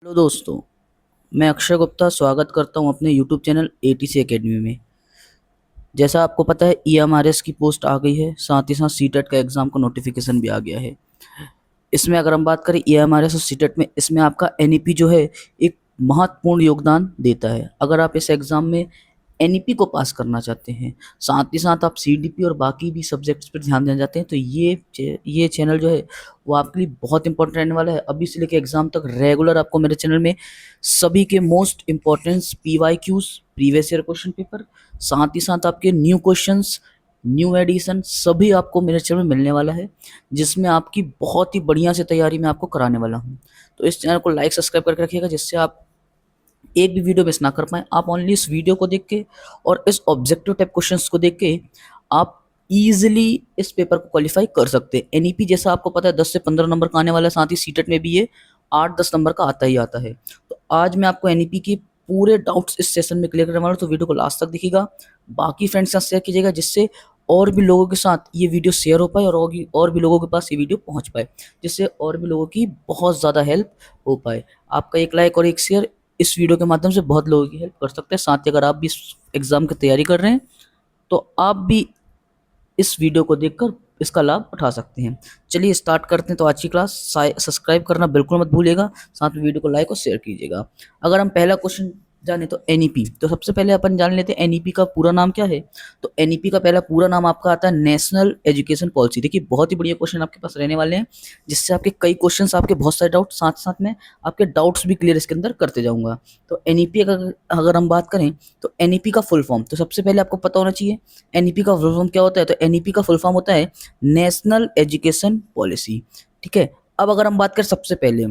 Hello दोस्तों, मैं अक्षय गुप्ता स्वागत करता हूं अपने यूट्यूब चैनल एटीसी एकेडमी में। जैसा आपको पता है ईएमआरएस की पोस्ट आ गई है, साथ ही साथ सीटेट का एग्ज़ाम का नोटिफिकेशन भी आ गया है। इसमें अगर हम बात करें ईएमआरएस और सीटेट में, इसमें आपका एनईपी जो है एक महत्वपूर्ण योगदान देता है। अगर आप इस एग्ज़ाम में एनईपी को पास करना चाहते हैं, साथ ही साथ आप सीडीपी और बाकी भी सब्जेक्ट्स पर ध्यान देना चाहते हैं, तो ये चैनल जो है वो आपके लिए बहुत इंपॉर्टेंट रहने वाला है। अभी से लेकर एग्जाम तक रेगुलर आपको मेरे चैनल में सभी के most important PYQs, previous year question paper, साथ ही साथ आपके न्यू क्वेश्चंस, न्यू एडिशन सभी आपको मेरे चैनल में मिलने वाला है, जिसमें आपकी बहुत ही बढ़िया से तैयारी मैं आपको कराने वाला हूँ। तो इस चैनल को लाइक सब्सक्राइब करके रखिएगा, जिससे आप एक भी वीडियो मिस ना कर पाएँ। आप ओनली इस वीडियो को देख के और इस ऑब्जेक्टिव टाइप क्वेश्चंस को देख के आप ईजिली इस पेपर को क्वालिफाई कर सकते हैं। एनईपी जैसा आपको पता है 10 से 15 नंबर का आने वाला है, साथ ही सीटेट में भी ये 8-10 नंबर का आता ही आता है। तो आज मैं आपको एनईपी के पूरे डाउट्स इस सेशन में क्लियर करने वाला हूँ, तो वीडियो को लास्ट तक देखिएगा। बाकी फ्रेंड्स के साथ शेयर कीजिएगा, जिससे और भी लोगों के साथ ये वीडियो शेयर हो पाए और भी लोगों के पास ये वीडियो पहुंच पाए, जिससे और भी लोगों की बहुत ज़्यादा हेल्प हो पाए। आपका एक लाइक और एक शेयर इस वीडियो के माध्यम से बहुत लोगों की हेल्प कर सकते हैं। साथ ही अगर आप भी इस एग्ज़ाम की तैयारी कर रहे हैं, तो आप भी इस वीडियो को देखकर इसका लाभ उठा सकते हैं। चलिए स्टार्ट करते हैं। तो आज की क्लास सब्सक्राइब करना बिल्कुल मत भूलिएगा, साथ में वीडियो को लाइक और शेयर कीजिएगा। अगर हम पहला क्वेश्चन जाने तो एनईपी, तो सबसे पहले अपन जान लेते हैं एनईपी का पूरा नाम क्या है। तो एनईपी का पहला पूरा नाम आपका आता है नेशनल एजुकेशन पॉलिसी। देखिए बहुत ही बढ़िया क्वेश्चन आपके पास रहने वाले हैं, जिससे आपके कई क्वेश्चंस, आपके बहुत सारे डाउट, साथ साथ में आपके डाउट्स भी क्लियर इसके अंदर करते जाऊंगा। तो एनईपी का अगर हम बात करें, तो एनईपी का फुल फॉर्म तो सबसे पहले आपको पता होना चाहिए। एनईपी का फुल फॉर्म क्या होता है? तो एनईपी का फुल फॉर्म होता है नेशनल एजुकेशन पॉलिसी। ठीक है। अब अगर हम बात करें सबसे पहले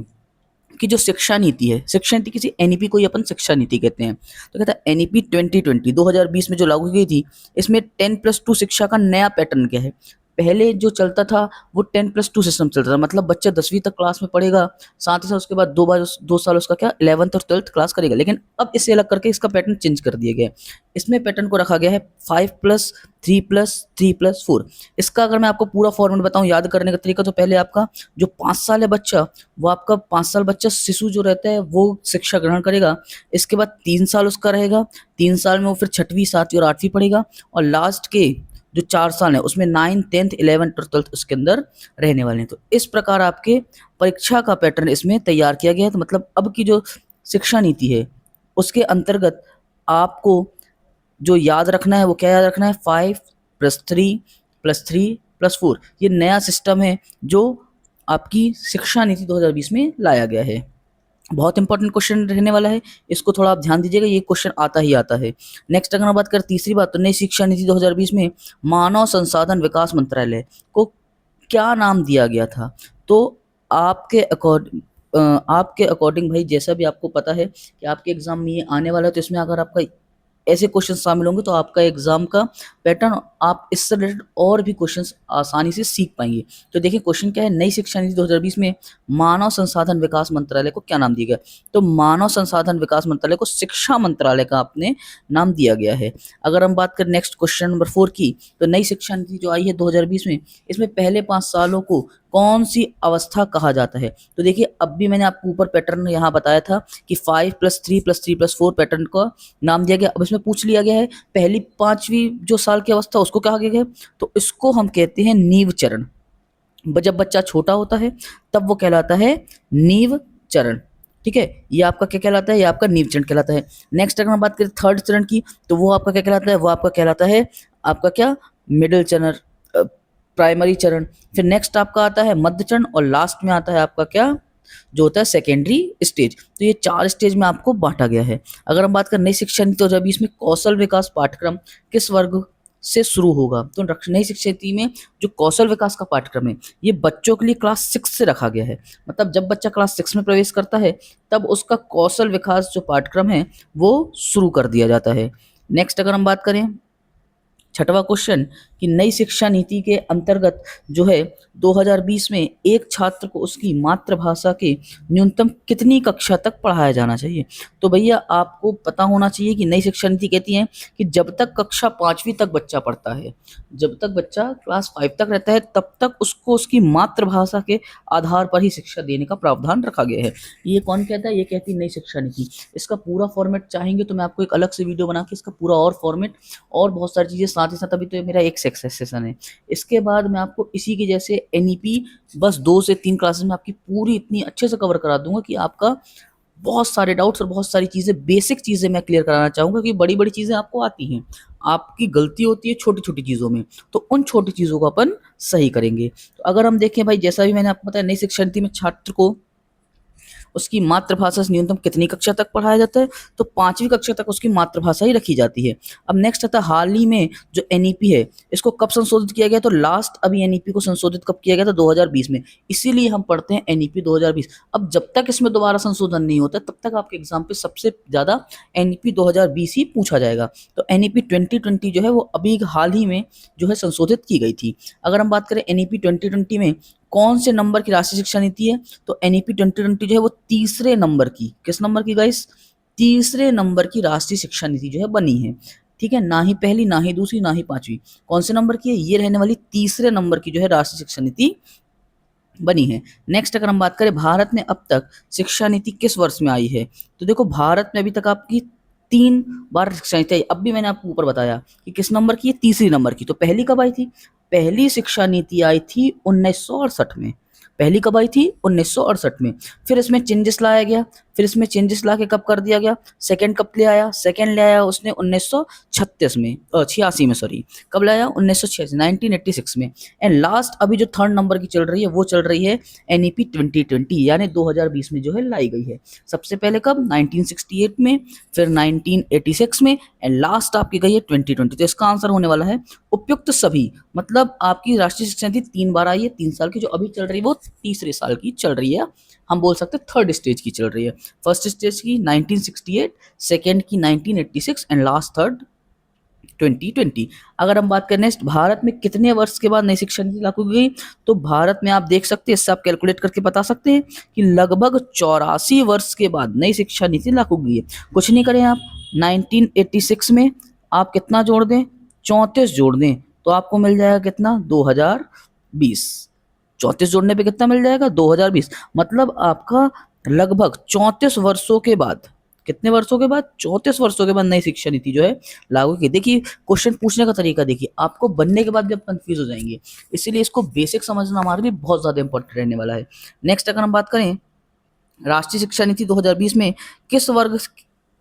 कि जो शिक्षा नीति है, शिक्षा नीति किसी एनईपी को ही अपन शिक्षा नीति कहते हैं। तो कहता है एनईपी 2020 2020 में जो लागू की गई थी, इसमें 10+2 शिक्षा का नया पैटर्न क्या है। पहले जो चलता था वो 10+2 सिस्टम चलता था, मतलब बच्चा 10वीं तक क्लास में पढ़ेगा, साथ ही साथ उसके बाद 2 साल उसका क्या 11th और 12th क्लास करेगा। लेकिन अब इससे अलग करके इसका पैटर्न चेंज कर दिया गया है। इसमें पैटर्न को रखा गया है 5+3+3+4। इसका अगर मैं आपको पूरा फॉर्मेट बताऊं याद करने का तरीका, तो पहले आपका जो 5 साल है बच्चा, वो आपका 5 साल बच्चा शिशु जो रहता है वो शिक्षा ग्रहण करेगा। इसके बाद 3 साल उसका रहेगा, 3 साल में वो फिर 6वीं 7वीं और 8वीं पढ़ेगा, और लास्ट के जो 4 साल है उसमें 9th 10th 11th और 12th उसके अंदर रहने वाले हैं। तो इस प्रकार आपके परीक्षा का पैटर्न इसमें तैयार किया गया है। तो मतलब अब की जो शिक्षा नीति है उसके अंतर्गत आपको जो याद रखना है वो क्या याद रखना है, 5+3+3+4। ये नया सिस्टम है जो आपकी शिक्षा नीति 2020 में लाया गया है। बहुत इंपॉर्टेंट क्वेश्चन रहने वाला है, इसको थोड़ा आप ध्यान दीजिएगा, ये क्वेश्चन आता ही आता है। नेक्स्ट अगर हम बात करें तीसरी बात, तो नई शिक्षा नीति 2020 में मानव संसाधन विकास मंत्रालय को क्या नाम दिया गया था। तो आपके अकॉर्डिंग आपके अकॉर्डिंग भाई, जैसा भी आपको पता है कि आपके एग्जाम में ये आने वाला है, तो इसमें अगर आपका ऐसे क्वेश्चन शामिल होंगे तो आपका एग्जाम का पैटर्न, आप इससे रिलेटेड और भी क्वेश्चंस आसानी से सीख पाएंगे। तो देखिए क्वेश्चन क्या है, नई शिक्षा नीति 2020 में मानव संसाधन विकास मंत्रालय को क्या नाम दिया गया। तो मानव संसाधन विकास मंत्रालय को शिक्षा मंत्रालय का आपने नाम दिया गया है। अगर हम बात करें नेक्स्ट क्वेश्चन नंबर 4 की, तो नई शिक्षा नीति जो आई है 2020 में, इसमें पहले 5 सालों को कौन सी अवस्था कहा जाता है। तो देखिए अब भी मैंने आपको ऊपर पैटर्न यहाँ बताया था कि 5+3+3+4 पैटर्न का नाम दिया गया। अब इसमें पूछ लिया गया है पहली 5वीं जो साल की अवस्था उसको कहा गया है, तो इसको हम कहते हैं नींव चरण। जब बच्चा छोटा होता है तब वो कहलाता है नींव चरण। ठीक है, ये आपका क्या कहलाता है, ये आपका नींव चरण कहलाता है। नेक्स्ट अगर हम बात करें थर्ड चरण की, तो वो आपका क्या कहलाता है, वो आपका कहलाता है आपका क्या मिडिल चरण, प्राइमरी चरण। फिर नेक्स्ट आपका आता है मध्य चरण, और लास्ट में आता है आपका क्या जो होता है सेकेंडरी स्टेज। तो ये 4 स्टेज में आपको बांटा गया है। अगर हम बात करें नई शिक्षा नीति, तो जब इसमें कौशल विकास पाठ्यक्रम किस वर्ग से शुरू होगा। तो नई शिक्षा नीति में जो कौशल विकास का पाठ्यक्रम है, ये बच्चों के लिए क्लास 6 से रखा गया है। मतलब जब बच्चा क्लास 6 में प्रवेश करता है तब उसका कौशल विकास जो पाठ्यक्रम है वो शुरू कर दिया जाता है। नेक्स्ट अगर हम बात करें छठवां क्वेश्चन कि नई शिक्षा नीति के अंतर्गत जो है 2020 में एक छात्र को उसकी मातृभाषा के न्यूनतम कितनी कक्षा तक पढ़ाया जाना चाहिए। तो भैया आपको पता होना चाहिए कि नई शिक्षा नीति कहती है कि जब तक कक्षा 5वीं तक बच्चा पढ़ता है, जब तक बच्चा क्लास 5 तक रहता है, तब तक उसको उसकी मातृभाषा के आधार पर ही शिक्षा देने का प्रावधान रखा गया है। ये कौन कहता है? ये कहती है नई शिक्षा नीति। इसका पूरा फॉर्मेट चाहेंगे तो मैं आपको एक अलग से वीडियो बना के इसका पूरा और फॉर्मेट और बहुत सारी चीज़ें साथ ही साथ, अभी तो ये मेरा एक सेशन है। इसके बाद मैं आपको इसी के जैसे एनईपी बस 2 से 3 क्लासेस में आपकी पूरी इतनी अच्छे से कवर करा दूंगा कि आपका बहुत सारे डाउट्स और बहुत सारी चीज़ें, बेसिक चीज़ें मैं क्लियर कराना चाहूँगा कि बड़ी-बड़ी चीज़ें आपको आती हैं। आपकी गलती होती है छोटी-छोटी चीज़ों में, तो उन छोटी चीज़ों को अपन सही करेंगे। तो अगर हम देखें भाई, जैसा भी मैंने आपको बताया, नई शिक्षा नीति में छात्र को उसकी मातृभाषा से न्यूनतम कितनी कक्षा तक पढ़ाया जाता है? तो 5वीं कक्षा तक उसकी मातृभाषा ही रखी जाती है। अब नेक्स्ट आता है हाल ही में जो एनईपी है, इसको कब संशोधित किया गया? तो लास्ट अभी एनईपी को संशोधित कब किया गया था? 2020 में। इसीलिए हम पढ़ते हैं एनईपी 2020। अब जब तक इसमें दोबारा संशोधन नहीं होता, तब तक आपके एग्जाम पे सबसे ज़्यादा एनईपी 2020 ही पूछा जाएगा। तो एनईपी 2020 जो है वो अभी हाल ही में जो है संशोधित की गई थी। अगर हम बात करें एनईपी 2020 में कौन से नंबर की राष्ट्रीय शिक्षा नीति है, तो एनईपी 2020 जो है वो तीसरे नंबर की, किस नंबर की गाइस? तीसरे नंबर की राष्ट्रीय शिक्षा नीति जो है बनी है। ठीक है, ना ही पहली, ना ही दूसरी, ना ही 5वीं। कौन से नंबर की है? ये रहने वाली तीसरे नंबर की जो है राष्ट्रीय शिक्षा नीति बनी है। नेक्स्ट अगर हम बात करें भारत में अब तक शिक्षा नीति किस वर्ष में आई है, तो देखो भारत में अभी तक आपकी 3 बार शिक्षा नीति आई। अब भी मैंने आपको ऊपर बताया कि किस नंबर की है? तीसरी नंबर की। तो पहली कब आई थी? पहली शिक्षा नीति आई थी 1968 में। पहली कब आई थी? 1968 में। फिर इसमें चेंजेस लाया गया, फिर इसमें चेंजेस ला के कब कर दिया गया? सेकंड कब ले आया? सेकंड ले आया उसने 1936 में, 86 में, सॉरी। कब लाया? 1986, 1986 में। एंड लास्ट अभी जो थर्ड नंबर की चल रही है वो चल रही है एनईपी 2020, यानी 2020 में जो है लाई गई है। सबसे पहले कब? 1968 में, फिर 1986 में, एंड लास्ट आपकी गई है 2020। तो इसका आंसर होने वाला है उपयुक्त सभी। मतलब आपकी राष्ट्रीय शिक्षा नीति 3 बार आई है, 3 साल की। जो अभी चल रही है वो तीसरे साल की चल रही है, हम बोल सकते हैं थर्ड स्टेज की चल रही है। फर्स्ट स्टेज की 1968, सेकेंड की 1986 एंड लास्ट थर्ड 2020। अगर हम बात करें नेक्स्ट, भारत में कितने वर्ष के बाद नई शिक्षा नीति लागू की गई, तो भारत में आप देख सकते हैं, इससे आप कैलकुलेट करके बता सकते हैं कि लगभग 84 वर्ष के बाद नई शिक्षा नीति लागू की है। कुछ नहीं करें आप, 1986 में आप कितना जोड़ दें? 34 जोड़ दें, तो आपको मिल जाएगा कितना? 2020। 34 जोड़ने पे कितना मिल जाएगा? 2020। मतलब आपका लगभग 34 वर्षों के बाद, कितने वर्षों के बाद? 34 वर्षों के बाद नई शिक्षा नीति जो है लागू की। देखिए क्वेश्चन पूछने का तरीका देखिए, आपको बनने के बाद भी आप कंफ्यूज हो जाएंगे, इसीलिए इसको बेसिक समझना हमारे लिए बहुत ज्यादा इंपॉर्टेंट रहने वाला है। नेक्स्ट अगर हम बात करें राष्ट्रीय शिक्षा नीति 2020 में किस वर्ग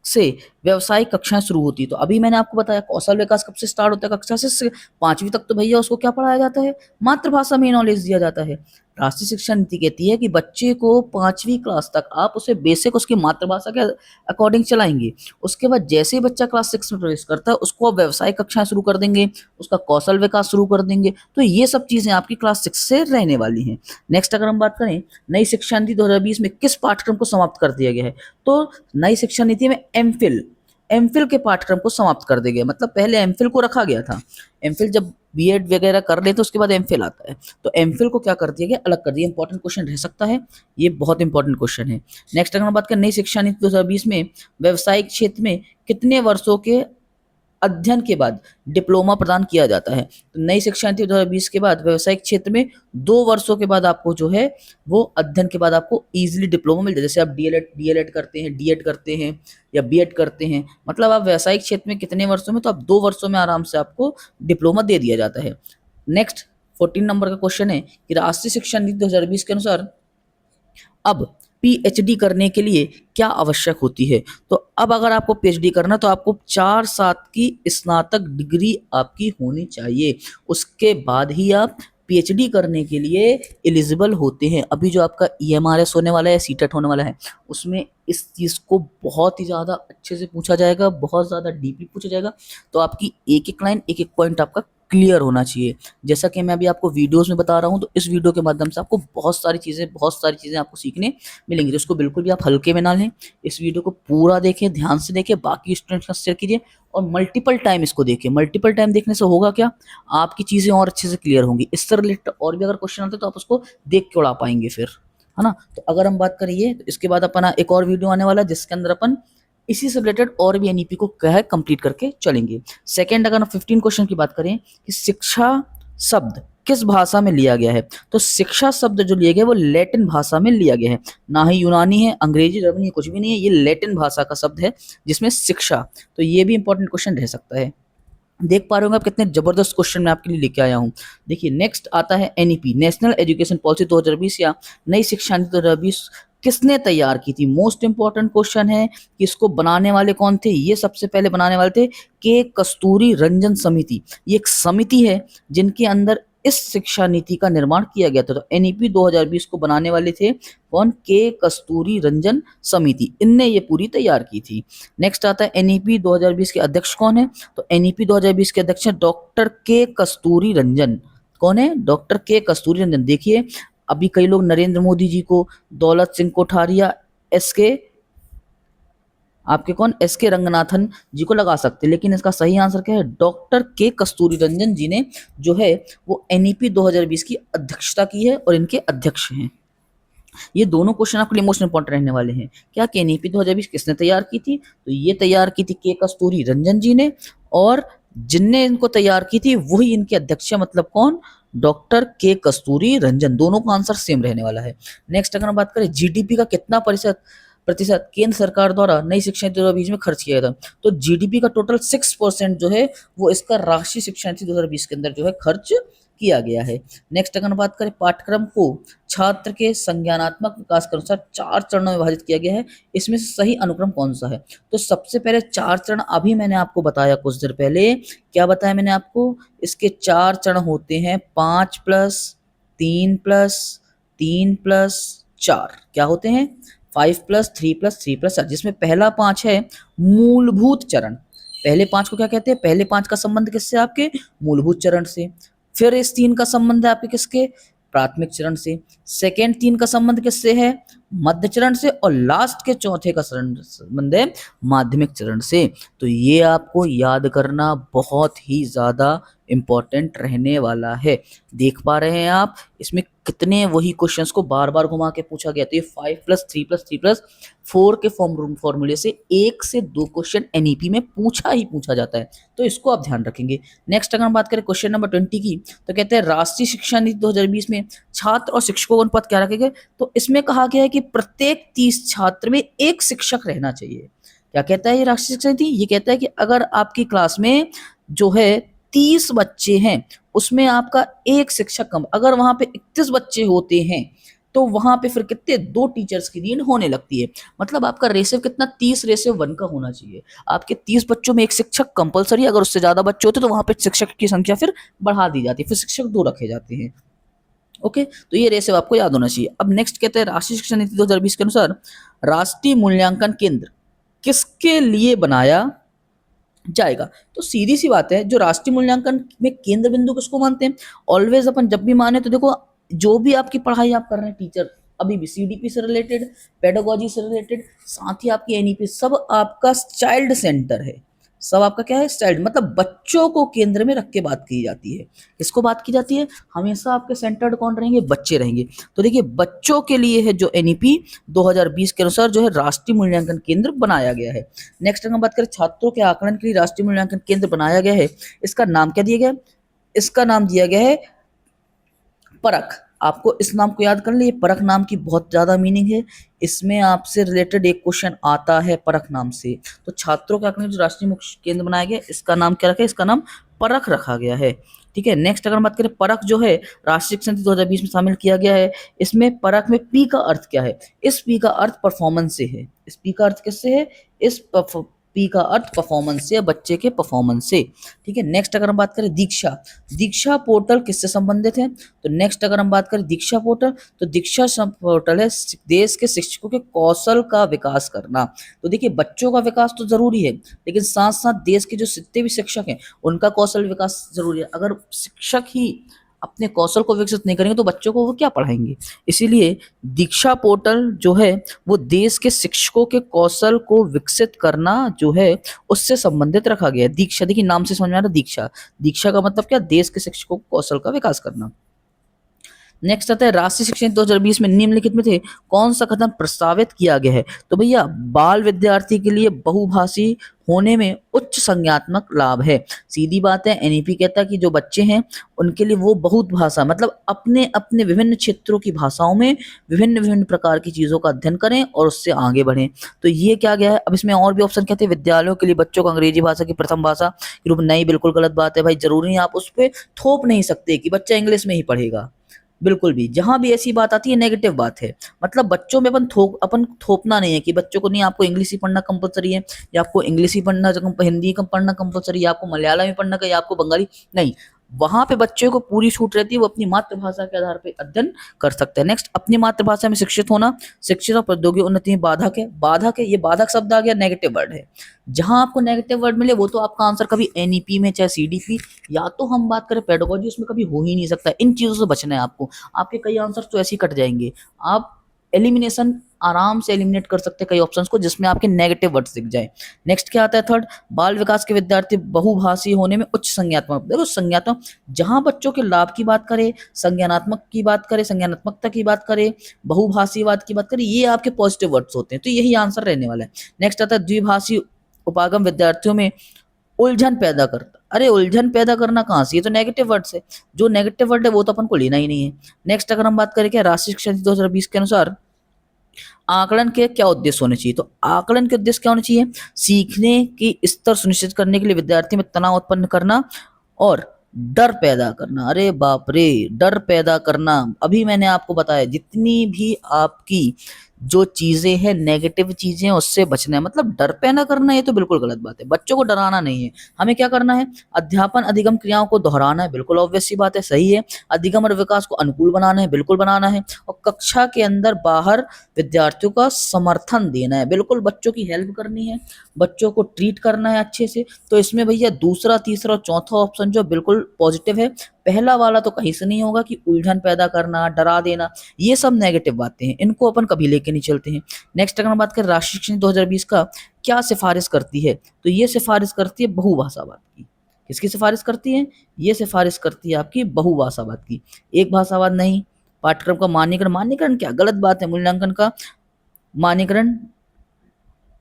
से व्यावसायिक कक्षाएं शुरू होती है, तो अभी मैंने आपको बताया कौशल विकास कब से स्टार्ट होता है? कक्षा से 5वीं तक। तो भैया उसको क्या पढ़ाया जाता है? मातृभाषा में नॉलेज दिया जाता है। राष्ट्रीय शिक्षा नीति कहती है कि बच्चे को 5वीं क्लास तक आप उसे बेसिक उसकी मातृभाषा के अकॉर्डिंग चलाएंगे। उसके बाद जैसे ही बच्चा क्लास 6 में प्रवेश करता है, उसको आप व्यावसायिक कक्षाएं शुरू कर देंगे, उसका कौशल विकास शुरू कर देंगे। तो ये सब चीजें आपकी क्लास 6 से रहने वाली हैं। नेक्स्ट अगर हम बात करें नई शिक्षा नीति 2020 में किस पाठ्यक्रम को समाप्त कर दिया गया है, तो नई शिक्षा नीति में एमफिल के पाठ्यक्रम को समाप्त कर दिया गया। मतलब पहले एमफिल को रखा गया था, एमफिल जब बीएड वगैरह कर ले तो उसके बाद एमफिल आता है, तो एमफिल को क्या कर दिया गया? अलग कर दिया। इंपॉर्टेंट क्वेश्चन रह सकता है, ये बहुत इंपॉर्टेंट क्वेश्चन है। नेक्स्ट अगर हम बात करें नई शिक्षा नीति 2020 में व्यवसायिक क्षेत्र में कितने वर्षों के अध्ययन के बाद डिप्लोमा प्रदान किया जाता है, तो नई शिक्षा नीति 2020 के बाद व्यवसायिक क्षेत्र में 2 वर्षों के बाद आपको जो है वो अध्ययन के बाद आपको इजीली डिप्लोमा मिल जाए। जैसे आप डीएलएड करते हैं, डीएड करते हैं या बीएड करते हैं, मतलब आप व्यवसायिक क्षेत्र में कितने वर्षों में, तो आप 2 वर्षों में आराम से आपको डिप्लोमा दे दिया जाता है। नेक्स्ट 14 नंबर का क्वेश्चन है कि राष्ट्रीय शिक्षा नीति 2020 के अनुसार अब पीएचडी करने के लिए क्या आवश्यक होती है, तो अब अगर आपको पीएचडी करना तो आपको 4 साल की स्नातक डिग्री आपकी होनी चाहिए, उसके बाद ही आप पीएचडी करने के लिए एलिजिबल होते हैं। अभी जो आपका ईएमआरएस होने वाला है, सीटेट होने वाला है, उसमें इस चीज़ को बहुत ही ज़्यादा अच्छे से पूछा जाएगा, बहुत ज़्यादा डीपली पूछा जाएगा। तो आपकी एक एक लाइन, एक एक पॉइंट आपका क्लियर होना चाहिए। जैसा कि मैं अभी आपको वीडियोस में बता रहा हूँ, तो इस वीडियो के माध्यम से आपको बहुत सारी चीज़ें आपको सीखने मिलेंगी। तो इसको बिल्कुल भी आप हल्के में ना लें। इस वीडियो को पूरा देखें, ध्यान से देखें, बाकी स्टूडेंट्स का शेयर कीजिए और मल्टीपल टाइम इसको देखें। मल्टीपल टाइम देखने से होगा क्या, आपकी चीज़ें और अच्छे से क्लियर होंगी। इससे रिलेटेड और भी अगर क्वेश्चन आते हैं तो आप उसको देख के उड़ा पाएंगे फिर, है ना। तो अगर हम बात करिए तो इसके बाद अपना एक और वीडियो आने वाला है जिसके अंदर अपन इसी से रिलेटेड और भी एनईपी को क्या है कंप्लीट करके चलेंगे। सेकंड, अगर हम 15 क्वेश्चन की बात करें कि शिक्षा शब्द किस भाषा में लिया गया है, तो शिक्षा शब्द जो लिया गया है वो लैटिन भाषा में लिया गया है। ना ही यूनानी है, अंग्रेजी, जर्मनी, कुछ भी नहीं है, ये लैटिन भाषा का शब्द है जिसमें शिक्षा। तो ये भी इंपॉर्टेंट क्वेश्चन रह सकता है। देख पा रहे होंगे आप कितने जबरदस्त क्वेश्चन मैं आपके लिए लेके आया हूँ। देखिए नेक्स्ट आता है एनईपी, नेशनल एजुकेशन पॉलिसी 2020 या नई शिक्षा नीति 2020 किसने तैयार की थी। मोस्ट इंपॉर्टेंट क्वेश्चन है कि इसको बनाने वाले कौन थे। ये सबसे पहले बनाने वाले थे के कस्तूरी रंजन समिति। ये एक समिति है जिनके अंदर इस शिक्षा नीति का निर्माण किया गया था। तो एनईपी 2020 को बनाने वाले थे कौन, के कस्तूरी रंजन समिति, इनने ये पूरी तैयार की थी। नेक्स्ट आता है एनईपी 2020 के अध्यक्ष कौन है, तो एनईपी 2020 के अध्यक्ष हैं डॉक्टर के कस्तूरी रंजन। कौन है, डॉक्टर के कस्तूरी रंजन। देखिए अभी कई लोग नरेंद्र मोदी जी को, दौलत सिंह कोठारिया, आपके कौन, एस के रंगनाथन जी को लगा सकते हैं, लेकिन इसका सही आंसर क्या है, डॉक्टर के कस्तूरी रंजन जी ने जो है वो एनईपी 2020 की अध्यक्षता की है और इनके अध्यक्ष हैं। ये दोनों क्वेश्चन आपके लिए मोस्ट इंपॉर्टेंट रहने वाले हैं। क्या एनईपी 2020 किसने तैयार की थी, तो ये तैयार की थी के कस्तूरी रंजन जी ने, और जिनने इनको तैयार की थी वही इनके अध्यक्ष है, मतलब कौन, डॉक्टर के कस्तूरी रंजन। दोनों का आंसर सेम रहने वाला है। नेक्स्ट अगर हम बात करें जीडीपी का कितना प्रतिशत केंद्र सरकार द्वारा नई शिक्षा नीति 2020 में खर्च किया था, तो जीडीपी का टोटल 6% जो है वो इसका राष्ट्रीय शिक्षा नीति 2020 के अंदर जो है खर्च किया गया है। नेक्स्ट अगर बात करें पाठ्यक्रम को छात्र के संज्ञानात्मक विकास के अनुसार 4 चरणों में विभाजित किया गया है, इसमें से सही अनुक्रम कौन सा है, तो सबसे पहले 4 चरण अभी मैंने आपको बताया कुछ देर पहले। क्या बताया मैंने आपको, इसके 4 चरण होते हैं 5+3+3+4। क्या होते हैं, 5+3+3+4, जिसमें पहला 5 है मूलभूत चरण। पहले 5 को क्या कहते हैं, पहले 5 का संबंध किससे, आपके मूलभूत चरण से। फिर इस 3 का संबंध है आपके किसके, प्राथमिक चरण से। सेकेंड 3 का संबंध किससे है, मध्य चरण से। और लास्ट के चौथे का संबंध है माध्यमिक चरण से। तो ये आपको याद करना बहुत ही ज्यादा इंपॉर्टेंट रहने वाला है। देख पा रहे हैं आप इसमें कितने वही क्वेश्चंस को बार बार घुमा के पूछा गया। तो ये 5+3+3+4 के फॉर्मूले से 1 से 2 क्वेश्चन एनईपी में पूछा ही पूछा जाता है, तो इसको आप ध्यान रखेंगे। नेक्स्ट अगर हम बात करें क्वेश्चन नंबर 20 की, तो कहते हैं राष्ट्रीय शिक्षा नीति 2020 में छात्र और शिक्षकों का अनुपात क्या रखेंगे, तो इसमें कहा गया है कि प्रत्येक 30 छात्र में 1 शिक्षक रहना चाहिए। क्या कहता है ये राष्ट्रीय शिक्षा नीति, ये कहता है कि अगर आपकी क्लास में जो है 30 बच्चे हैं उसमें आपका 1 शिक्षक कम, अगर वहां पे 31 बच्चे होते हैं तो वहां पे फिर कितने, 2 टीचर्स की नीड होने लगती है। मतलब आपका रेशियो कितना, 30:1 का होना चाहिए। आपके 30 बच्चों में 1 शिक्षक कंपलसरी, अगर उससे ज्यादा बच्चे होते तो वहां पे शिक्षक की संख्या फिर बढ़ा दी जाती है, फिर शिक्षक 2 रखे जाते हैं। ओके, तो ये रेशियो आपको याद होना चाहिए। अब नेक्स्ट कहते हैं राष्ट्रीय शिक्षा नीति 2020 के अनुसार राष्ट्रीय मूल्यांकन केंद्र किसके लिए बनाया जाएगा, तो सीधी सी बात है, जो राष्ट्रीय मूल्यांकन में केंद्र बिंदु किसको मानते हैं, ऑलवेज अपन जब भी माने तो देखो जो भी आपकी पढ़ाई आप कर रहे हैं, टीचर अभी भी सीडीपी से रिलेटेड, पेडागोजी से रिलेटेड, साथ ही आपकी एनईपी, सब आपका चाइल्ड सेंटर है। सब आपका क्या है, चाइल्ड, मतलब बच्चों को केंद्र में रख के बात की जाती है। किसको बात की जाती है, हमेशा आपके सेंटर्ड कौन रहेंगे, बच्चे रहेंगे। तो देखिए बच्चों के लिए है जो एनईपी 2020 के अनुसार जो है राष्ट्रीय मूल्यांकन केंद्र बनाया गया है। नेक्स्ट अगर हम बात करें छात्रों के आकलन के लिए राष्ट्रीय मूल्यांकन केंद्र बनाया गया है, इसका नाम क्या दिया गया, इसका नाम दिया गया है परख। आपको इस नाम को याद कर लिए, परख नाम की बहुत ज्यादा मीनिंग है, इसमें आपसे रिलेटेड एक क्वेश्चन आता है परख नाम से। तो छात्रों के आकलन जो राष्ट्रीय मुख्य केंद्र बनाया गया, इसका नाम क्या रखा है, इसका नाम परख रखा गया है। ठीक है, नेक्स्ट अगर हम बात करें परख जो है राष्ट्रीय शिक्षा नीति 2020 में शामिल किया गया है, इसमें परख में पी का अर्थ क्या है, इस पी का अर्थ परफॉर्मेंस से है। इस पी का अर्थ किससे है, इस पी का अर्थ परफॉर्मेंस से या बच्चे के परफॉर्मेंस से। ठीक है, नेक्स्ट अगर हम बात करें दीक्षा, दीक्षा पोर्टल किससे संबंधित है? तो नेक्स्ट अगर हम बात करें दीक्षा पोर्टल, तो दीक्षा पोर्टल है देश के शिक्षकों के कौशल का विकास करना। तो देखिए बच्चों का विकास तो जरूरी है, लेकिन साथ साथ देश के जो जितने भी शिक्षक हैं उनका कौशल विकास जरूरी है। अगर शिक्षक ही अपने कौशल को विकसित नहीं करेंगे तो बच्चों को वो क्या पढ़ाएंगे? इसीलिए दीक्षा पोर्टल जो है वो देश के शिक्षकों के कौशल को विकसित करना जो है उससे संबंधित रखा गया है। दीक्षा, देखिए नाम से समझ में आ रहा है दीक्षा, दीक्षा का मतलब क्या? देश के शिक्षकों के कौशल का विकास करना। नेक्स्ट आता है राष्ट्रीय शिक्षा नीति 2020 में निम्नलिखित में से कौन सा कदम प्रस्तावित किया गया है? तो भैया बाल विद्यार्थी के लिए बहुभाषी होने में उच्च संज्ञानात्मक लाभ है। सीधी बात है, एनईपी कहता है कि जो बच्चे हैं उनके लिए वो बहुत भाषा मतलब अपने अपने विभिन्न क्षेत्रों की भाषाओं में विभिन्न विभिन्न प्रकार की चीजों का अध्ययन करें और उससे आगे बढ़ें। तो ये क्या गया है? अब इसमें और भी ऑप्शन कहते हैं विद्यालयों के लिए बच्चों को अंग्रेजी भाषा की प्रथम भाषा के रूप में, नहीं बिल्कुल गलत बात है भाई। जरूरी नहीं, आप उस पर थोप नहीं सकते कि बच्चा इंग्लिश में ही पढ़ेगा, बिल्कुल भी। जहां भी ऐसी बात आती है नेगेटिव बात है, मतलब बच्चों में अपन थोपना नहीं है कि बच्चों को नहीं आपको इंग्लिश ही पढ़ना कंपलसरी है या आपको इंग्लिश ही पढ़ना, हिंदी पढ़ना कंपलसरी है, आपको मलयालम ही पढ़ना या आपको बंगाली, नहीं। वहां पे बच्चे को पूरी छूट रहती है, वो अपनी मातृभाषा के आधार पर अध्ययन कर सकते हैं। नेक्स्ट, अपनी मातृभाषा में शिक्षित होना शिक्षित और प्रौद्योगिकी उन्नति में बाधक है। बाधक है, ये बाधक शब्द आ गया, नेगेटिव वर्ड है। जहां आपको नेगेटिव वर्ड मिले वो तो आपका आंसर कभी एनईपी में चाहे सीडीपी या तो हम बात करें पेडागोजी, उसमें कभी हो ही नहीं सकता। इन चीजों से बचना है आपको। आपके कई आंसर तो ऐसे ही कट जाएंगे। आप एलिमिनेशन आराम से एलिमिनेट कर सकते हैं कई ऑप्शंस को जिसमें आपके नेगेटिव वर्ड्स दिख जाए। नेक्स्ट क्या आता है? थर्ड, बाल विकास के विद्यार्थी बहुभाषी होने में उच्च संज्ञानात्मक। देखो संज्ञानात्मक, जहां बच्चों के लाभ की बात करें, संज्ञानात्मक की बात करें, संज्ञानात्मकता की बात करें, बहुभाषीवाद की बात करें, ये आपके पॉजिटिव वर्ड्स होते हैं, तो यही आंसर रहने वाला है। नेक्स्ट आता है द्विभाषी उपागम विद्यार्थियों में उलझन पैदा करता। अरे उलझन पैदा करना कहाँ से? ये तो नेगेटिव वर्ड्स है। जो नेगेटिव वर्ड है वो तो अपन को लेना ही नहीं है। नेक्स्ट अगर हम बात करें क्या राष्ट्रीय शिक्षा नीति 2020 के अनुसार आकलन के क्या उद्देश्य होने चाहिए? तो आकलन के उद्देश्य क्या होने चाहिए? सीखने की स्तर सुनिश्चित करने के लिए विद्यार्थी में तनाव उत्पन्न करना और डर पैदा करना। अरे बाप रे, डर पैदा करना। अभी मैंने आपको बताया जितनी भी आपकी जो चीजें हैं नेगेटिव चीजें उससे बचना है, मतलब डर पैदा करना ये तो बिल्कुल गलत बात है। बच्चों को डराना नहीं है, हमें क्या करना है? अध्यापन अधिगम क्रियाओं को दोहराना है, बिल्कुल ऑब्वियस सी बात है, सही है। अधिगम और विकास को अनुकूल बनाना है, बिल्कुल बनाना है। और कक्षा के अंदर बाहर विद्यार्थियों का समर्थन देना है, बिल्कुल बच्चों की हेल्प करनी है, बच्चों को ट्रीट करना है अच्छे से। तो इसमें भैया दूसरा, तीसरा और चौथा ऑप्शन जो बिल्कुल पॉजिटिव है। पहला वाला तो कहीं से नहीं होगा कि उलझन पैदा करना, डरा देना, ये सब नेगेटिव बातें हैं, इनको अपन कभी लेके नहीं चलते हैं। नेक्स्ट अगर हम बात करें राष्ट्रीय शिक्षा नीति 2020 का क्या सिफारिश करती है? तो ये सिफारिश करती है बहुभाषावाद की। किसकी सिफारिश करती है? ये सिफारिश करती है आपकी बहुभाषावाद की, एक भाषावाद नहीं। पाठ्यक्रम का मान्यकरण, मान्यकरण क्या गलत बात है, मूल्यांकन का मान्यकरण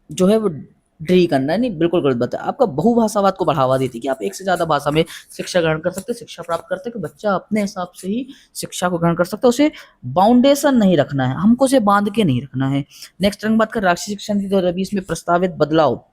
जो है वो ड्री करना है, नहीं बिल्कुल गलत बात है। आपका बहुभाषावाद को बढ़ावा देती है कि आप एक से ज्यादा भाषा में शिक्षा ग्रहण कर सकते हैं, शिक्षा प्राप्त करते हैं, कि बच्चा अपने हिसाब से ही शिक्षा को ग्रहण कर सकता है। उसे बाउंडेशन नहीं रखना है, हमको उसे बांध के नहीं रखना है। नेक्स्ट हम बात कर राष्ट्रीय शिक्षा नीति 2020 में प्रस्तावित बदलाव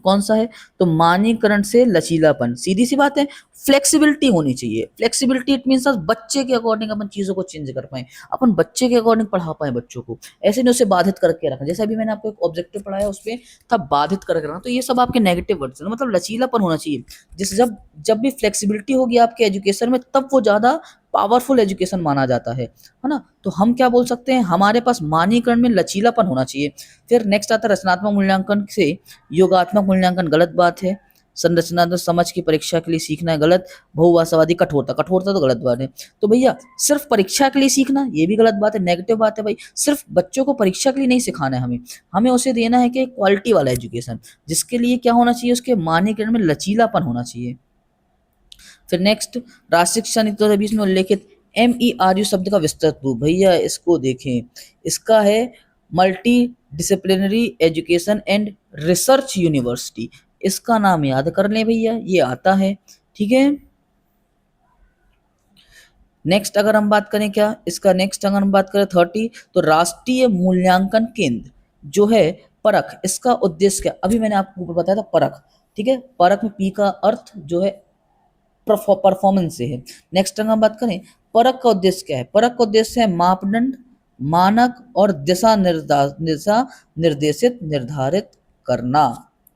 कौन सा है? तो मानकीकरण से लचीलापन। सीधी सी बात है, फ्लेक्सिबिलिटी होनी चाहिए। फ्लेक्सिबिलिटी इट मींस बच्चे के अकॉर्डिंग अपन चीजों को चेंज कर पाए, अपन बच्चे के अकॉर्डिंग पढ़ा पाए बच्चों को, ऐसे नहीं उसे बाधित करके रखा। जैसे अभी मैंने आपको एक ऑब्जेक्टिव पढ़ाया उसपे था बाधित करके रखना, तो ये सब आपके नेगेटिव वर्ड्स हैं। मतलब लचीलापन होना चाहिए। जिस जब भी फ्लेक्सिबिलिटी होगी आपके एजुकेशन में तब वो ज्यादा पावरफुल एजुकेशन माना जाता है ना। तो हम क्या बोल सकते हैं? हमारे पास मानकीकरण में लचीलापन होना चाहिए। फिर नेक्स्ट आता है रचनात्मक मूल्यांकन से योगात्मक मूल्यांकन, गलत बात है। संरचनात्मक समझ की परीक्षा के लिए सीखना है, गलत। बहुभाषावादी कठोरता, कठोरता तो गलत बात है। तो भैया सिर्फ परीक्षा के लिए सीखना ये भी गलत बात है, नेगेटिव बात है भाई। सिर्फ बच्चों को परीक्षा के लिए नहीं सिखाना है, हमें उसे देना है कि क्वालिटी वाला एजुकेशन, जिसके लिए क्या होना चाहिए? उसके मानकीकरण में लचीलापन होना चाहिए। फिर नेक्स्ट राष्ट्रीय शिक्षा नीति 2020 में उल्लेखित MERU शब्द का विस्तृत रूप, भैया इसको देखें। इसका है multi disciplinary education and research university. इसका नाम याद कर लें भैया, ये आता है, ठीक है। नेक्स्ट अगर हम बात करें क्या इसका, नेक्स्ट अगर हम बात करें 30, तो राष्ट्रीय मूल्यांकन केंद्र जो है परख, इसका उद्देश्य क्या? अभी मैंने आपको ऊपर बताया था परख, ठीक है। परख में पी का अर्थ जो है परफॉर्मेंस से है। नेक्स्ट अगर हम बात करें परख का उद्देश्य क्या है? परख का उद्देश्य है मापदंड, मानक और दिशा निर्देशित निर्धारित करना।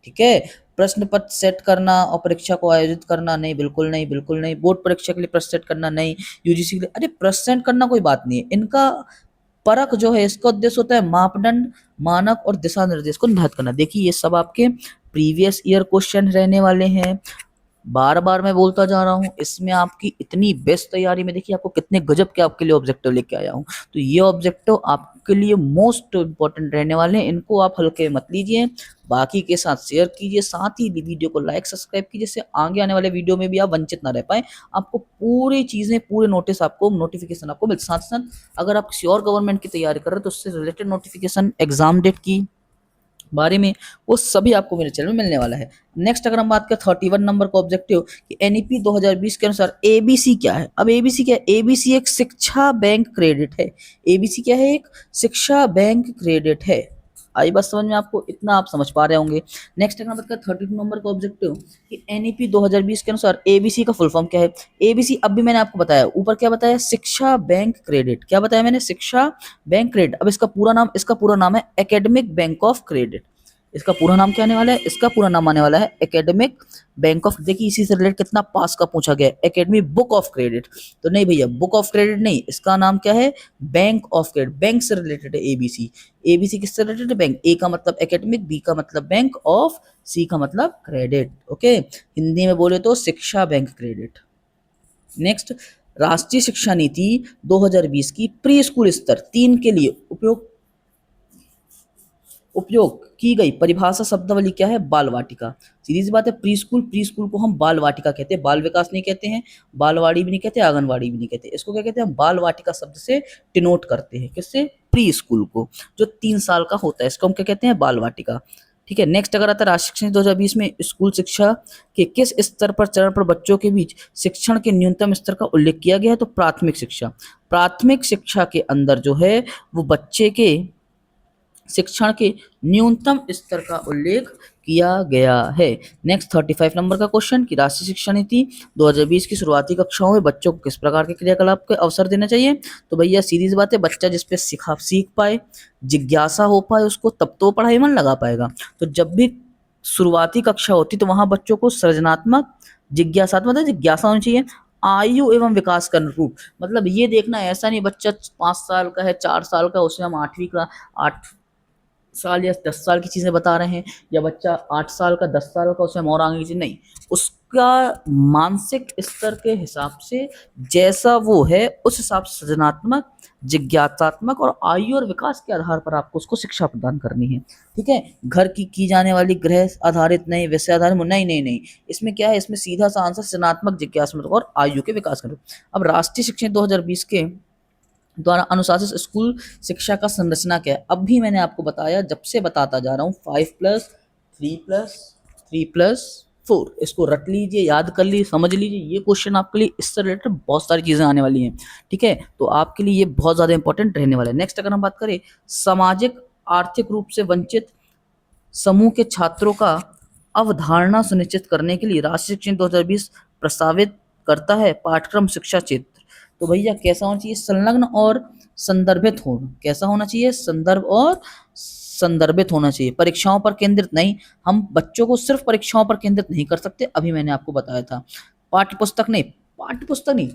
ठीक है। प्रश्न पत्र सेट करना और परीक्षा को आयोजित करना, नहीं बिल्कुल नहीं, बिल्कुल नहीं। बोर्ड परीक्षा के लिए प्रश्न सेट करना, नहीं। यूजीसी के लिए, अरे प्रश्न सेट करना कोई बात नहीं है, इनका परख जो है इसका उद्देश्य होता है मापदंड, मानक और दिशा निर्देश को निर्धारित करना। देखिए ये सब आपके प्रीवियस ईयर क्वेश्चन रहने वाले हैं, बार बार मैं बोलता जा रहा हूँ। इसमें आपकी इतनी बेस्ट तैयारी में देखिए आपको कितने गजब के आपके लिए ऑब्जेक्टिव लेके आया हूँ। तो ये ऑब्जेक्टिव आपके लिए मोस्ट इंपॉर्टेंट रहने वाले हैं, इनको आप हल्के मत लीजिए। बाकी के साथ शेयर कीजिए, साथ ही वीडियो को लाइक सब्सक्राइब कीजिए, जिससे आगे आने वाले वीडियो में भी आप वंचित ना रह पाए। आपको पूरी चीजें, पूरे नोटिस आपको, नोटिफिकेशन आपको मिल, साथ साथ अगर आप किसी और गवर्नमेंट की तैयारी कर रहे हैं तो उससे रिलेटेड नोटिफिकेशन, एग्जाम डेट की बारे में, वो सभी आपको मेरे चैनल में मिलने वाला है। नेक्स्ट अगर हम बात करें 31 नंबर का ऑब्जेक्टिव कि एनईपी 2020 के अनुसार एबीसी क्या है। अब एबीसी क्या है? एबीसी एक शिक्षा बैंक क्रेडिट है। एबीसी क्या है? एक शिक्षा बैंक क्रेडिट है। आई बात समझ में आपको? इतना आप समझ पा रहे होंगे। नेक्स्ट अगर हम बात करें 32 नंबर का ऑब्जेक्टिव कि एनईपी 2020 के अनुसार एबीसी का फुल फॉर्म क्या है। एबीसी अब भी मैंने आपको बताया, ऊपर क्या बताया? शिक्षा बैंक क्रेडिट। क्या बताया मैंने? शिक्षा बैंक क्रेडिट। अब इसका पूरा नाम है एकेडमिक बैंक ऑफ क्रेडिट। इसका पूरा नाम क्या आने वाला है? इसका पूरा नाम आने वाला है एकेडमिक बैंक ऑफ, देखिए इसी से रिलेटेड कितना पास का पूछा गया है, एकेडमिक बुक ऑफ क्रेडिट। तो नहीं भैया, बुक ऑफ क्रेडिट नहीं, इसका नाम क्या है? Bank of credit. बैंक से रिलेटेड है एबीसी। एबीसी किससे रिलेटेड है? बैंक। ए का मतलब एकेडमिक, बी का मतलब बैंक ऑफ, सी का मतलब क्रेडिट। ओके, हिंदी में बोले तो शिक्षा बैंक क्रेडिट। नेक्स्ट, राष्ट्रीय शिक्षा नीति 2020 की प्री स्कूल स्तर 3 के लिए उपयोग की गई परिभाषा शब्दावली क्या है? बाल वाटिका। सीधी सी बात है, प्री स्कूल को हम बाल वाटिका कहते हैं, बाल विकास नहीं कहते हैं, बालवाड़ी भी नहीं कहते, आंगनवाड़ी भी नहीं कहते। इसको क्या कहते हैं? बाल वाटिका शब्द से डिनोट करते हैं। किससे? प्री स्कूल को, जो 3 साल का होता है, इसको हम क्या कहते हैं? बाल वाटिका। ठीक है। नेक्स्ट अगर आता है राष्ट्रीय शिक्षा 2020 में स्कूल शिक्षा के किस स्तर पर, चरण पर बच्चों के बीच शिक्षण के न्यूनतम स्तर का उल्लेख किया गया है? तो प्राथमिक शिक्षा। प्राथमिक शिक्षा के अंदर जो है वो बच्चे के शिक्षण के न्यूनतम स्तर का उल्लेख किया गया है। नेक्स्ट 35 नंबर का क्वेश्चन कि राष्ट्रीय शिक्षा नीति 2020 की शुरुआती कक्षाओं में बच्चों को किस प्रकार के क्रियाकलाप के अवसर देना चाहिए? तो भैया सीधी सी बात है, बच्चा जिस पे सीख पाए, जिज्ञासा हो पाए उसको, तब तो पढ़ाई मन लगा पाएगा। तो जब भी शुरुआती कक्षा होती तो वहां बच्चों को सृजनात्मक, जिज्ञासात्मक, जिज्ञासा होनी चाहिए। आयु एवं विकास का अनुरूप, मतलब ये देखना ऐसा नहीं बच्चा 5 साल का है, 4 साल का, उसे हम 8 साल या 10 साल की चीजें बता रहे हैं, या बच्चा 8 साल का, 10 साल का, उसमें और आगे की चीज नहीं। उसका मानसिक स्तर के हिसाब से जैसा वो है उस हिसाब से सृजनात्मक, जिज्ञासात्मक और आयु और विकास के आधार पर आपको उसको शिक्षा प्रदान करनी है। ठीक है। घर की जाने वाली गृह आधारित नहीं, विषय आधारित नहीं, नहीं नहीं, इसमें क्या है? इसमें सीधा सा आंसर सृजनात्मक, जिज्ञासात्मक और आयु के विकास कर। अब राष्ट्रीय शिक्षा 2020 के द्वारा अनुशासित स्कूल शिक्षा का संरचना क्या है? अब भी मैंने आपको बताया, जब से बताता जा रहा हूँ, 5+3+3+4, इसको रट लीजिए, याद कर लीजिए, समझ लीजिए। ये क्वेश्चन आपके लिए इससे रिलेटेड बहुत सारी चीजें आने वाली हैं। ठीक है, तो आपके लिए ये बहुत ज्यादा इंपॉर्टेंट रहने वाला है। नेक्स्ट अगर हम बात करें सामाजिक आर्थिक रूप से वंचित समूह के छात्रों का अवधारणा सुनिश्चित करने के लिए राष्ट्रीय शिक्षा 2020 प्रस्तावित करता है पाठ्यक्रम शिक्षा क्षेत्र। तो भैया कैसा होना चाहिए? संलग्न और संदर्भित होना। कैसा होना चाहिए? संदर्भ और संदर्भित होना चाहिए। परीक्षाओं पर केंद्रित नहीं, हम बच्चों को सिर्फ परीक्षाओं पर केंद्रित नहीं कर सकते, अभी मैंने आपको बताया था। पाठ्य पुस्तक नहीं,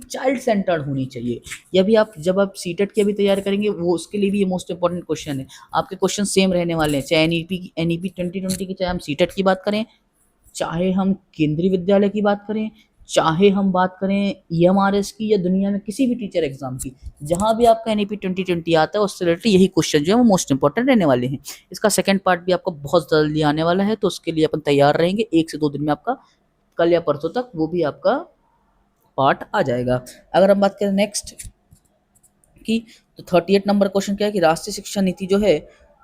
चाइल्ड सेंटर्ड होनी चाहिए। ये भी आप जब आप सीटेट की अभी तैयारी करेंगे वो उसके लिए भी ये मोस्ट इंपॉर्टेंट क्वेश्चन है। आपके क्वेश्चन सेम रहने वाले हैं, चाहे एनईपी 2020 की, चाहे हम सीटेट की बात करें, चाहे हम केंद्रीय विद्यालय की बात करें, चाहे हम बात करें ईएमआरएस की, या दुनिया में किसी भी टीचर एग्जाम की, जहां भी आपका एनईपी 2020 आता है उससे रिलेटेड यही क्वेश्चन जो है वो मोस्ट इंपॉर्टेंट रहने वाले हैं। इसका सेकंड पार्ट भी आपको बहुत जल्दी आने वाला है, तो उसके लिए अपन तैयार रहेंगे। 1 से 2 दिन में आपका, कल या परसों तक, वो भी आपका पार्ट आ जाएगा। अगर हम बात करें नेक्स्ट की, तो 38 नंबर क्वेश्चन क्या है कि राष्ट्रीय शिक्षा नीति जो है,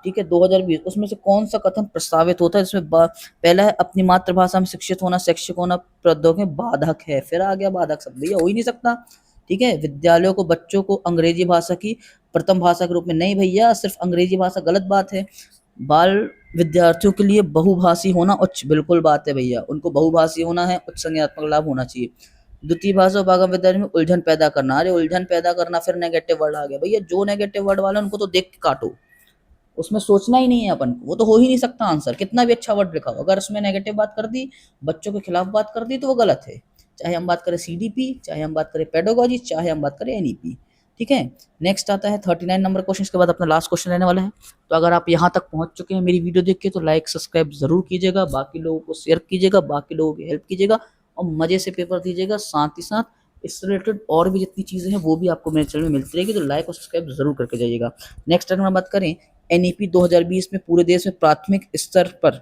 ठीक है, 2020, उसमें से कौन सा कथन प्रस्तावित होता है? इसमें पहला है अपनी मातृभाषा में शिक्षित होना, शैक्षिक होना प्रौद्योगिकी में बाधक है। फिर आ गया बाधक शब्द, भैया हो ही नहीं सकता। ठीक है। विद्यालयों को बच्चों को अंग्रेजी भाषा की प्रथम भाषा के रूप में, नहीं भैया, सिर्फ अंग्रेजी भाषा गलत बात है। बाल विद्यार्थियों के लिए बहुभाषी होना उच्च, बिल्कुल बात है भैया, उनको बहुभाषी होना है, उच्च संज्ञानात्मक लाभ होना चाहिए। द्वितीय भाषा उपागम विद्यार्थी में उलझन पैदा करना, अरे उलझन पैदा करना, फिर नेगेटिव वर्ड आ गया भैया, जो नेगेटिव वर्ड वाले उनको तो देख के काटो। उसमें सोचना ही नहीं है अपन को, वो तो हो ही नहीं सकता आंसर, कितना भी अच्छा वर्ड लिखा हो, अगर उसमें नेगेटिव बात कर दी, बच्चों के खिलाफ बात कर दी, तो वो गलत है। चाहे हम बात करें सीडीपी, चाहे हम बात करें पेडागोजी, चाहे हम बात करें एनईपी। ठीक है। नेक्स्ट आता है 39 नंबर क्वेश्चन, के बाद अपना लास्ट क्वेश्चन रहने वाला है। तो अगर आप यहाँ तक पहुंच चुके हैं मेरी वीडियो देख के, तो लाइक सब्सक्राइब जरूर कीजिएगा, बाकी लोगों को शेयर कीजिएगा, बाकी लोगों की हेल्प कीजिएगा, और मजे से पेपर दीजिएगा। साथ ही साथ इससे रिलेटेड और भी जितनी चीजें हैं वो भी आपको मेरे चैनल में मिलती रहेगी, तो लाइक और सब्सक्राइब जरूर करके जाइएगा। नेक्स्ट अगर हम बात करें एनईपी 2020 में पूरे देश में प्राथमिक स्तर पर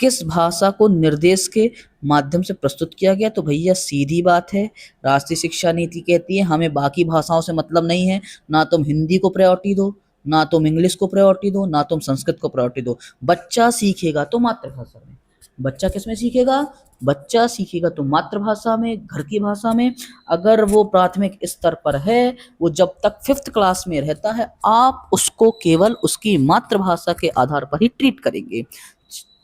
किस भाषा को निर्देश के माध्यम से प्रस्तुत किया गया, तो भैया सीधी बात है, राष्ट्रीय शिक्षा नीति कहती है हमें बाकी भाषाओं से मतलब नहीं है, ना तुम हिंदी को प्रायोरिटी दो, ना तुम इंग्लिश को प्रायोरिटी दो, ना तुम संस्कृत को प्रायोरिटी दो। बच्चा सीखेगा तो मातृभाषा में। बच्चा किस में सीखेगा? बच्चा सीखेगा तो मातृभाषा में, घर की भाषा में। अगर वो प्राथमिक स्तर पर है, वो जब तक 5th क्लास में रहता है, आप उसको केवल उसकी मातृभाषा के आधार पर ही ट्रीट करेंगे।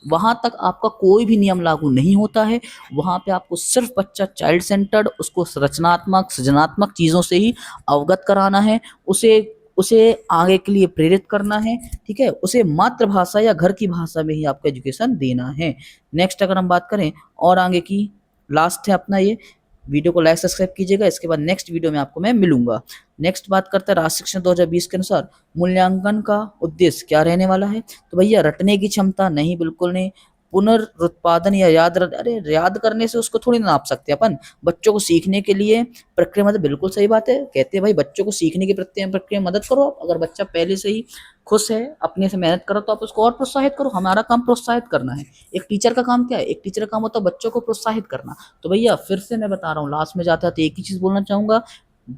वहां तक आपका कोई भी नियम लागू नहीं होता है। वहां पे आपको सिर्फ बच्चा चाइल्ड सेंटर्ड, उसको रचनात्मक सृजनात्मक चीजों से ही अवगत कराना है, उसे उसे आगे के लिए प्रेरित करना है। ठीक है, उसे मातृभाषा या घर की भाषा में ही आपको एजुकेशन देना है। नेक्स्ट अगर हम बात करें और आगे की, लास्ट है अपना ये, वीडियो को लाइक सब्सक्राइब कीजिएगा, इसके बाद नेक्स्ट वीडियो में आपको मैं मिलूंगा। नेक्स्ट बात करते हैं राष्ट्रीय शिक्षा 2020 के अनुसार मूल्यांकन का उद्देश्य क्या रहने वाला है। तो भैया रटने की क्षमता नहीं, बिल्कुल नहीं। पुनरुत्पादन या अरे याद करने से उसको थोड़ी ना नाप सकते अपन। बच्चों को सीखने के लिए प्रक्रिया मदद, बिल्कुल सही बात है, कहते हैं भाई बच्चों को सीखने की प्रक्रिया मदद करो आप। अगर बच्चा पहले से ही खुश है, अपने से मेहनत करो, तो आप उसको और प्रोत्साहित करो। हमारा काम प्रोत्साहित करना है। एक टीचर का काम क्या है? एक टीचर का काम होता है बच्चों को प्रोत्साहित करना। तो भैया फिर से मैं बता रहा हूँ, लास्ट में जाता तो एक ही चीज बोलना चाहूंगा,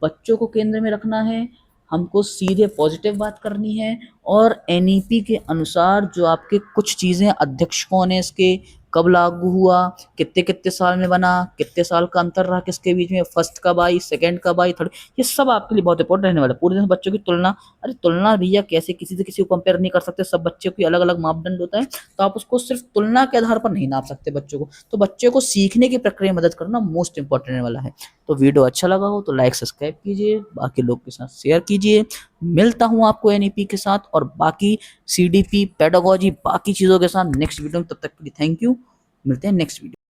बच्चों को केंद्र में रखना है, हमको सीधे पॉजिटिव बात करनी है, और एनईपी के अनुसार जो आपके कुछ चीजें अध्यक्ष कौन है, इसके कब लागू हुआ, कितने कितने साल में बना, कितने साल का अंतर रहा किसके बीच में, फर्स्ट कब आई, सेकंड कब आई, थर्ड, ये सब आपके लिए बहुत इंपॉर्टेंट रहने वाला है। पूरे दिन बच्चों की तुलना, अरे तुलना भैया कैसे किसी से किसी को कंपेयर नहीं कर सकते, सब बच्चों की अलग अलग मापदंड होता है, तो आप उसको सिर्फ तुलना के आधार पर नहीं नाप सकते बच्चों को। तो बच्चों को सीखने की प्रक्रिया में मदद करना मोस्ट इंपॉर्टेंट रहने वाला है। तो वीडियो अच्छा लगा हो तो लाइक सब्सक्राइब कीजिए, बाकी लोग के साथ शेयर कीजिए। मिलता हूं आपको एनईपी के साथ और बाकी सीडीपी पेडागोजी बाकी चीजों के साथ नेक्स्ट वीडियो में। तब तक के लिए थैंक यू, मिलते हैं नेक्स्ट वीडियो।